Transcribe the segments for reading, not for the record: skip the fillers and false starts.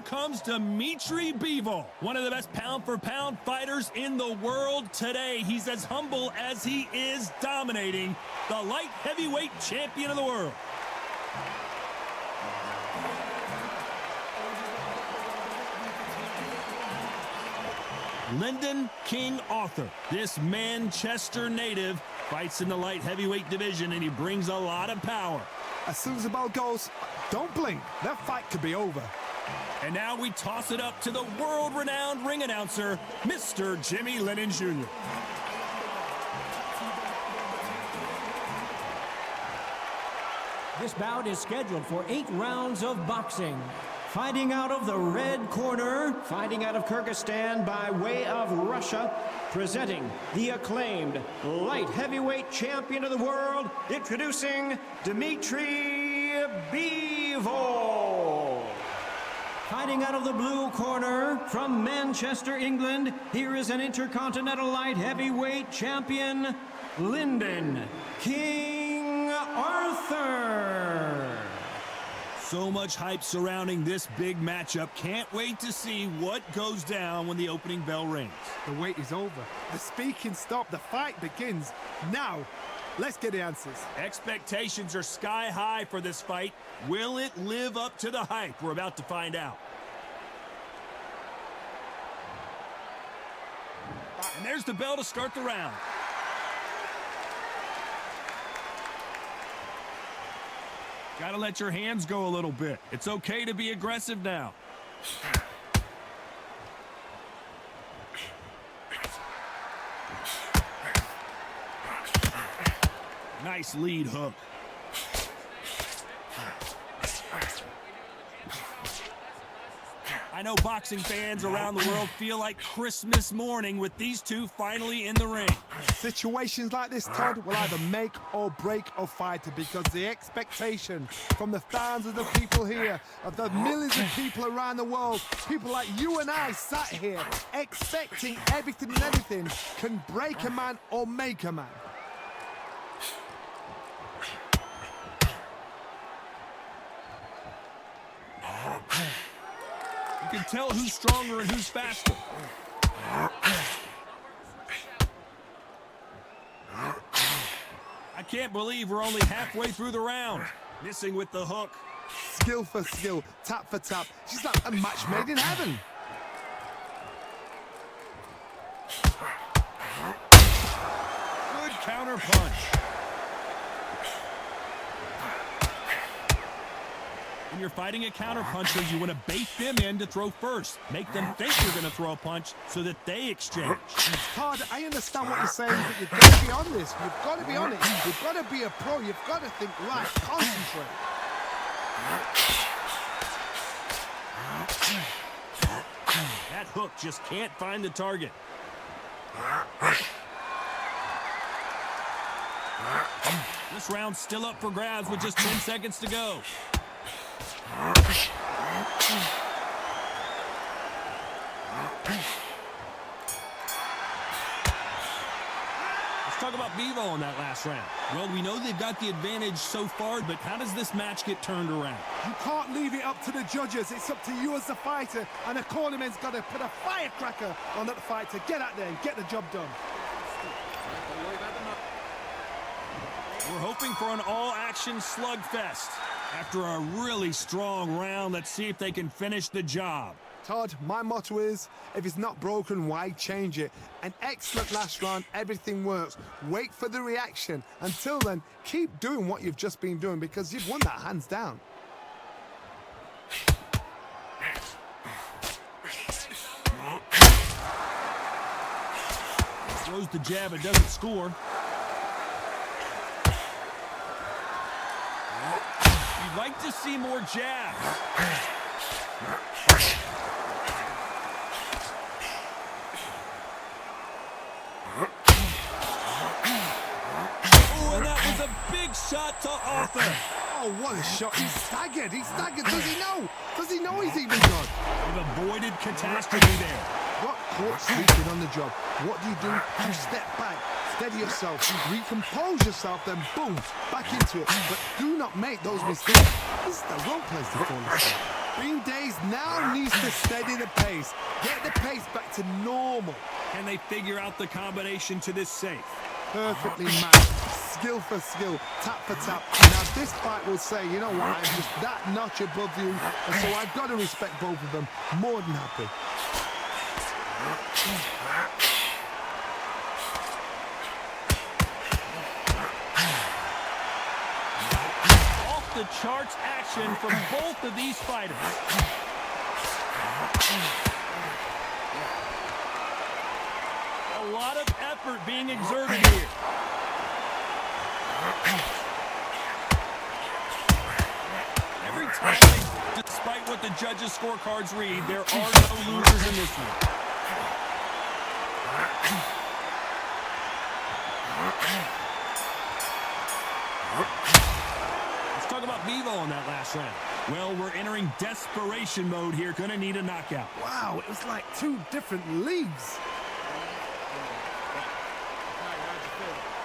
comes Dmitry Bivol, one of the best pound-for-pound fighters in the world today. He's as humble as he is dominating, the light heavyweight champion of the world. Lyndon King Arthur, this Manchester native, fights in the light heavyweight division, and he brings a lot of power. As soon as the bell goes, don't blink. That fight could be over. And now we toss it up to the world-renowned ring announcer, Mr. Jimmy Lennon Jr. This bout is scheduled for 8 rounds of boxing. Fighting out of the red corner, fighting out of Kyrgyzstan by way of Russia, presenting the acclaimed light heavyweight champion of the world, introducing Dmitry Bivol. Fighting out of the blue corner from Manchester, England, here is an intercontinental light heavyweight champion, Lyndon King Arthur. So much hype surrounding this big matchup. Can't wait to see what goes down when the opening bell rings. The wait is over. The speaking stopped. The fight begins now. Let's get the answers. Expectations are sky high for this fight. Will it live up to the hype? We're about to find out. And there's the bell to start the round. Gotta let your hands go a little bit. It's okay to be aggressive now. Nice lead hook. I know boxing fans around the world feel like Christmas morning with these two finally in the ring. Situations like this, Todd, will either make or break a fighter, because the expectation from the thousands of the people here, of the millions of people around the world, people like you and I sat here expecting everything and anything, can break a man or make a man. You can tell who's stronger and who's faster. I can't believe we're only halfway through the round. Missing with the hook. Skill for skill, tap for tap. She's like a match made in heaven. Good counter punch. When you're fighting a counter-puncher, you want to bait them in to throw first. Make them think you're going to throw a punch so that they exchange. Todd, I understand what you're saying, but you've got to be on this. You've got to be on it. You've got to be a pro. You've got to think right. Concentrate. That hook just can't find the target. This round's still up for grabs with just 10 seconds to go. Let's talk about Bivol in that last round. Well, we know they've got the advantage so far, but how does this match get turned around? You can't leave it up to the judges. It's up to you as the fighter, and the cornerman's got to put a firecracker on that fight to get out there and get the job done. We're hoping for an all-action slugfest. After a really strong round, let's see if they can finish the job. Todd, my motto is, if it's not broken, why change it? An excellent last round, everything works. Wait for the reaction. Until then, keep doing what you've just been doing, because you've won that hands down. Throws the jab, it doesn't score. You'd like to see more jabs. Oh, and that was a big shot to Arthur. Oh, what a shot. He's staggered. He's staggered. Does he know? Does he know he's even gone? We've avoided catastrophe there. Got caught sleeping on the job. What do? You step back, steady yourself, recompose yourself, then boom, back into it. But do not make those mistakes. This is the wrong place to fall asleep. Being dazed now needs to steady the pace. Get the pace back to normal. Can they figure out the combination to this safe? Perfectly matched, skill for skill, tap for tap. Now this fight will say, you know what, I'm just that notch above you, and so I've got to respect both of them. More than happy. Off the charts action from both of these fighters. A lot of effort being exerted here. Every time, despite what the judges' scorecards read, there are no losers in this one. Let's talk about Bivol in that last round. Well, we're entering desperation mode here. Gonna need a knockout. Wow, it was like two different leagues.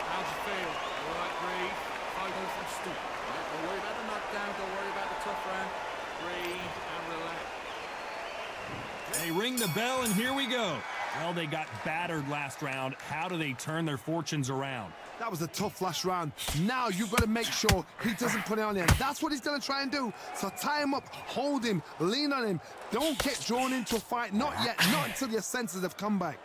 How'd you feel? All right, breathe. Focus and stop. Don't worry about the knockdown. Don't worry about the tough round. Breathe and relax. They ring the bell, and here we go. Well, they got battered last round. How do they turn their fortunes around? That was a tough last round. Now you've got to make sure he doesn't put it on there. That's what he's going to try and do. So tie him up, hold him, lean on him. Don't get drawn into a fight. Not yet. Not until your senses have come back.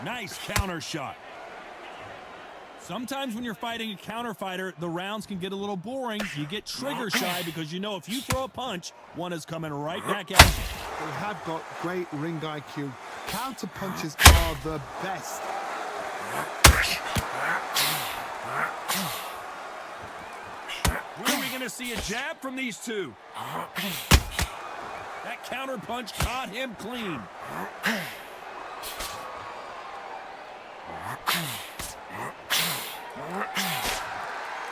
Nice counter shot. Sometimes when you're fighting a counter fighter, the rounds can get a little boring. You get trigger shy because you know if you throw a punch, one is coming right back at you. They have got great ring IQ. Counter punches are the best. When are we going to see a jab from these two? That counter punch caught him clean.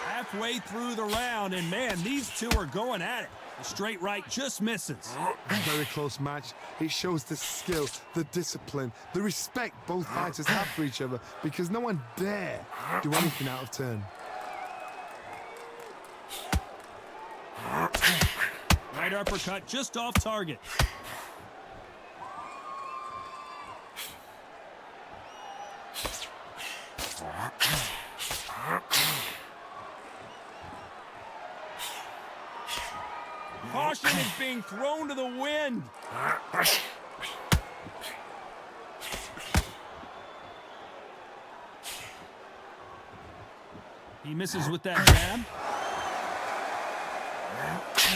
Halfway through the round, and man, these two are going at it. The straight right just misses. Very close match. It shows the skill, the discipline, the respect both fighters have for each other, because no one dare do anything out of turn. Right uppercut just off target. Caution is being thrown to the wind. He misses with that jab.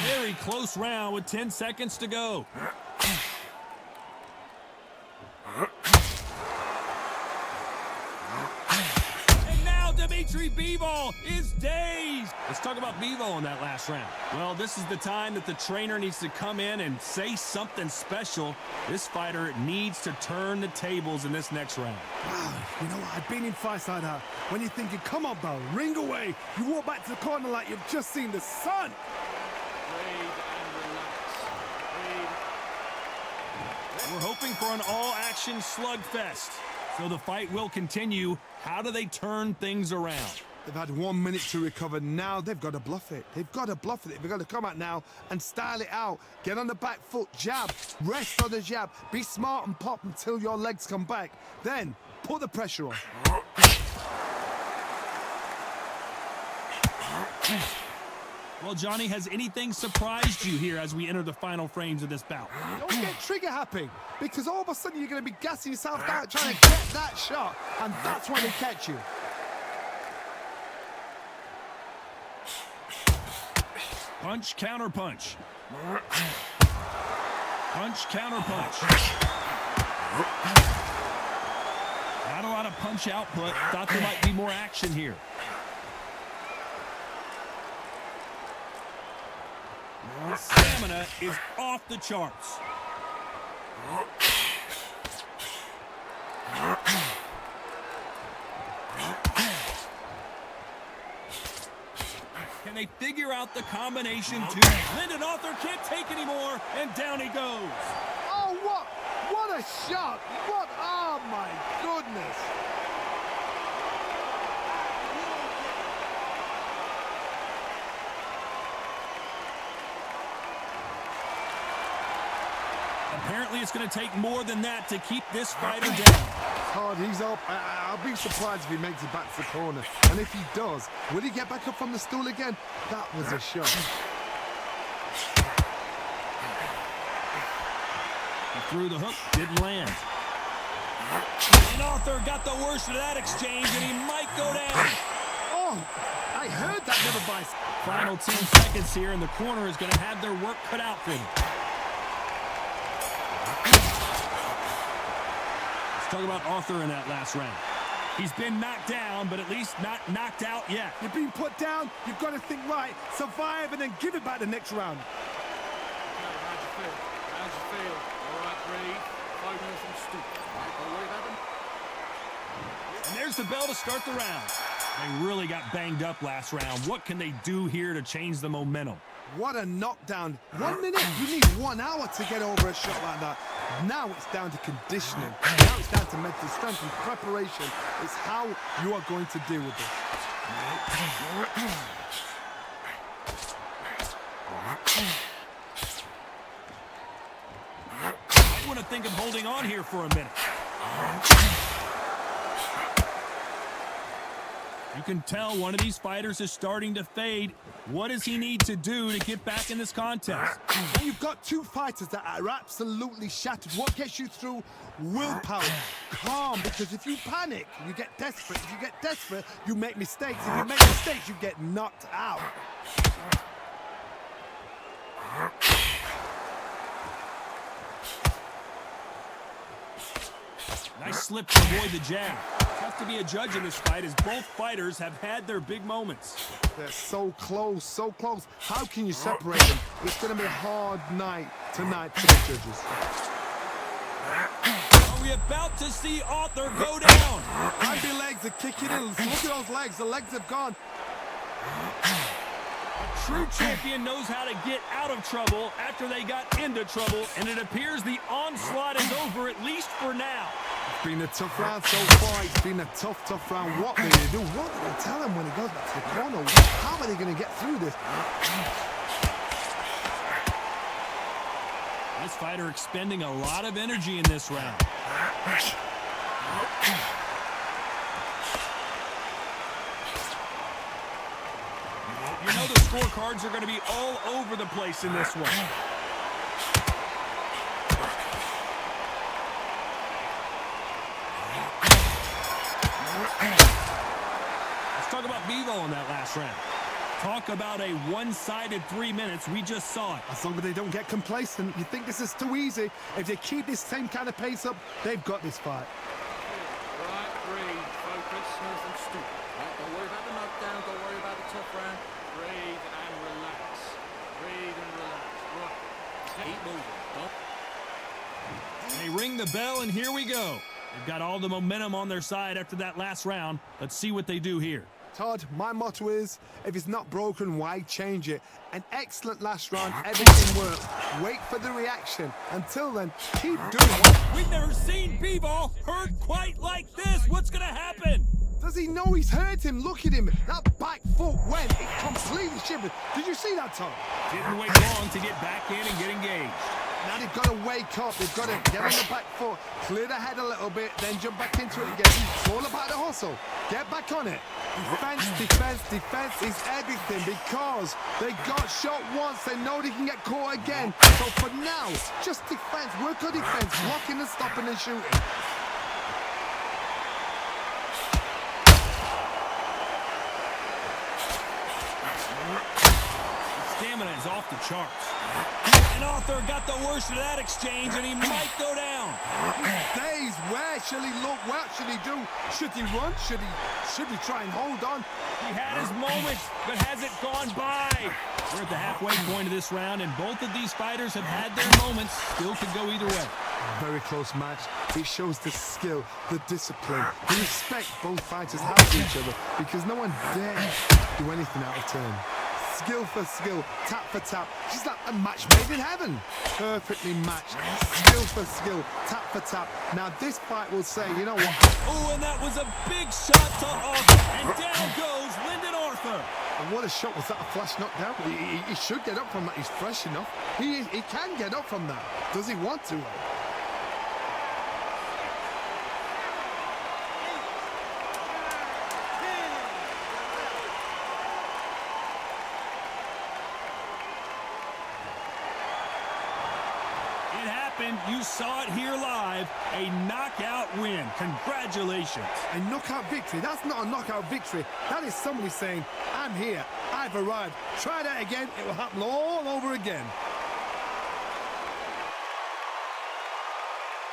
Very close round with 10 seconds to go. And now Dmitry Bivol is dazed. Let's talk about Bivol in that last round. Well, this is the time that the trainer needs to come in and say something special. This fighter needs to turn the tables in this next round. Wow, you know what? I've been in fights like that. When you're thinking, come on, bro, ring away. You walk back to the corner like you've just seen the sun. We're hoping for an all-action slugfest. So the fight will continue. How do they turn things around? They've had 1 minute to recover. Now they've got to bluff it. They've got to bluff it. They've got to come out now and style it out. Get on the back foot, jab, rest on the jab. Be smart and pop until your legs come back. Then put the pressure on. Well, Johnny, has anything surprised you here as we enter the final frames of this bout? Don't get trigger happy, because all of a sudden you're going to be gassing yourself out trying to get that shot, and that's when they catch you. Punch, counter punch. Punch, counter punch. Not a lot of punch output. Thought there might be more action here. Stamina is off the charts. Can they figure out the combination to Lyndon Arthur can't take anymore, and down he goes. Oh, what a shot! What? Oh, my goodness! Apparently, it's going to take more than that to keep this fighter down. Hard, he's up. I'll be surprised if he makes it back to the corner. And if he does, will he get back up from the stool again? That was a shot. He threw the hook, didn't land. And Arthur got the worst of that exchange, and he might go down. Oh, I heard that never by. Final 10 seconds here, and the corner is going to have their work cut out for them. Let's talk about Arthur in that last round. He's been knocked down, but at least not knocked out yet. You're being put down, you've got to think right, survive, and then give it back the next round. How'd you feel? How'd you feel? All right, breathe. Focus and stupid. Don't worry about them. And there's the bell to start the round. They really got banged up last round. What can they do here to change the momentum? What a knockdown. 1 minute, you need 1 hour to get over a shot like that. Now it's down to conditioning. Now it's down to mental strength and preparation. It's how you are going to deal with it. I want to think of holding on here for a minute. You can tell one of these fighters is starting to fade. What does he need to do to get back in this contest? When you've got two fighters that are absolutely shattered, what gets you through? Willpower, calm, because if you panic, you get desperate. If you get desperate, you make mistakes. If you make mistakes, you get knocked out. Nice slip to avoid the jab. Tough to be a judge in this fight as both fighters have had their big moments. They're so close, so close. How can you separate them? It's going to be a hard night tonight for the judges. Are we about to see Arthur go down? Andy legs are kicking in. Look at those legs. The legs have gone. True champion knows how to get out of trouble after they got into trouble, and it appears the onslaught is over, at least for now. It's been a tough round so far. It's been a tough round. What do they do? What do they tell him when he goes back to the corner? How are they going to get through this? This fighter expending a lot of energy in this round. You know the scorecards are going to be all over the place in this one. Let's talk about Bivol in that last round. Talk about a one-sided 3 minutes. We just saw it. As long as they don't get complacent, you think this is too easy. If they keep this same kind of pace up, they've got this fight. Right, breathe. Focus. Nothing stupid. Right, don't worry about the knockdown. Don't worry about the tough round. Breathe and relax. Breathe and relax. Right. Keep moving. Don't. They ring the bell, and here we go. They've got all the momentum on their side after that last round. Let's see what they do here. Todd, my motto is, if it's not broken, why change it? An excellent last round, everything worked. Wait for the reaction. Until then, keep doing it. We've never seen Bivol hurt quite like this. What's going to happen? Does he know he's hurt him? Look at him. That back foot went. It completely shivered. Did you see that, Todd? Didn't wait long to get back in and get engaged. Now they've got to wake up. They've got to get on the back foot, clear the head a little bit, then jump back into it again. It's all about the hustle. Get back on it. Defense, defense, defense is everything because they got shot once. They know they can get caught again. So for now, just defense. Work on defense, blocking and stopping and shooting. Stamina is off the charts. And Arthur got the worst of that exchange, and he might go down. Days, where shall he look? What should he do? Should he run? Should he try and hold on? He had his moments, but has it gone by? We're at the halfway point of this round, and both of these fighters have had their moments. Still could go either way. Very close match. It shows the skill, the discipline, the respect both fighters have for each other because no one dares do anything out of turn. Skill for skill, tap for tap. She's like a match made in heaven. Perfectly matched. Skill for skill, tap for tap. Now this fight will say, you know what? Oh, and that was a big shot to Arthur. And down goes Lyndon Arthur. And what What a shot. Was that a flash knockdown? He should get up from that. He's fresh enough. He can get up from that. Does he want to? It happened. You saw it here live. A knockout win. Congratulations. A knockout victory? That's not a knockout victory. That is somebody saying, I'm here. I've arrived. Try that again. It will happen all over again.